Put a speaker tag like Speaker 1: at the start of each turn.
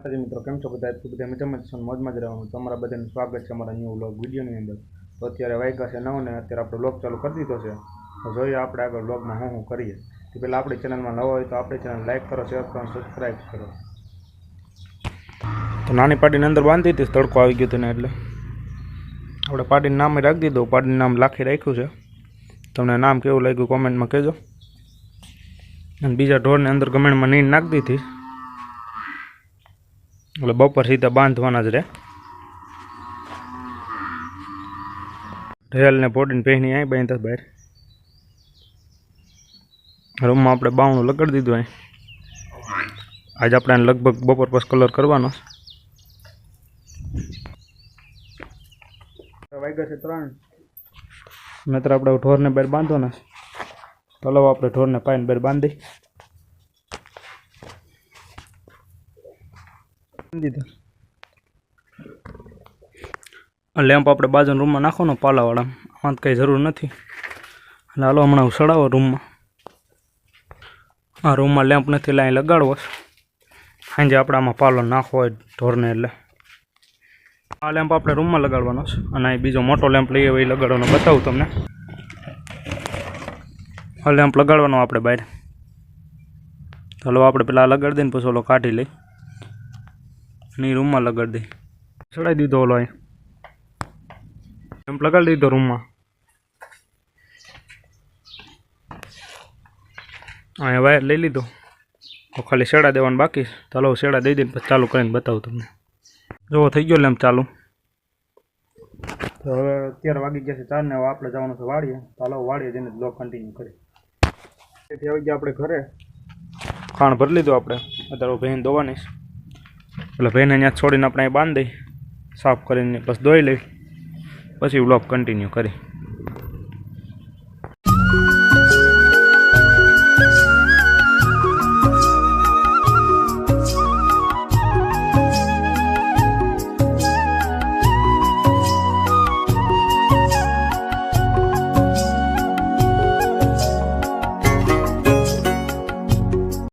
Speaker 1: માતાજી મિત્રો કેમ છો બધા બધા મજામાં છો મોજમાં જ રહેવાનું તમારા બધાનું સ્વાગત છે અમારા ન્યૂ વ્લોગ વિડીયોની અંદર। તો અત્યારે વાગ્યા છે 9 ને અત્યારે આપણે વ્લોગ ચાલુ કરી દીધો છે। તો જોઈએ આપણે આગળ વ્લોગમાં શું કરીએ। તો પહેલાં આપણી ચેનલમાં નવા હોય તો આપણી ચેનલ લાઈક કરો, શેર કરો અને સબસ્ક્રાઈબ કરો। તો નાની પાટીની અંદર બાંધી હતી, તડકો આવી ગયો હતો ને એટલે આપણે પાટીનું નામ રાખી દીધું। પાટીનું નામ લાખી રાખ્યું છે। તમને નામ કેવું લાગ્યું કોમેન્ટમાં કહેજો। અને બીજા ઢોરને અંદર ગમેણમાં નીંદ નાખી દીધી એટલે બપોર સીધા બાંધવાના જ રહે। ઢેલ ને પોડીને પહેણી અહીં બાંધતા બહાર રૂમમાં આપણે બાવણું લગાડી દીધું। અહીં આજે આપણે લગભગ બપોર પછી કલર કરવાનો। વાગ્યા છે 3 નતર આપણે ઢોરને બહાર બાંધવાના છે। તો લો આપણે ઢોરને પાઈને બહાર બાંધી દીધા। લેમ્પ આપણે બાજુના રૂમમાં નાખવાનો પાલાવાળા, આમાં કંઈ જરૂર નથી। અને હાલો હમણાં સડાવો રૂમમાં। આ રૂમમાં લેમ્પ નથી એટલે અહીં લગાડવો। સાંજે આપણે આમાં પાલો નાખવો હોય ઢોરને એટલે આ લેમ્પ આપણે રૂમમાં લગાડવાનો છે। અને અહીં બીજો મોટો લેમ્પ લઈએ એ લગાડવાનો બતાવું તમને। આ લેમ્પ લગાડવાનો આપણે બહાર। ચાલો આપણે પેલા લગાડી દઈએ પછી ઓલો કાઢી લઈ અને રૂમમાં લગાડી દઈ। ચડાવી દીધો ઓલો અહીં લેમ્પ લગાડી દીધો રૂમમાં। અહીંયા વાયર લઈ લીધો, તો ખાલી શેડા દેવાનું બાકી। ચાલો શેડા દઈ દઈને પછી ચાલુ કરીને બતાવું તમને। જો થઈ ગયો લેમ્પ ચાલુ। તો હવે અત્યારે વાગી ગયા છે 4 ને હવે આપણે જવાનું છે વાડીએ। ચાલો વાડીએ જઈને બ્લોગ કન્ટિન્યુ કરીએ। તેથી આવી ગયા આપણે ઘરે, ખાણ ભરી લીધું આપણે। અત્યારે ભેન દોવાની એટલે ભેને અહીંયા છોડીને આપણે અહીં બાંધી દઈ, સાફ કરીને પછી ધોઈ લઈ, પછી બ્લોગ કન્ટિન્યુ કરી।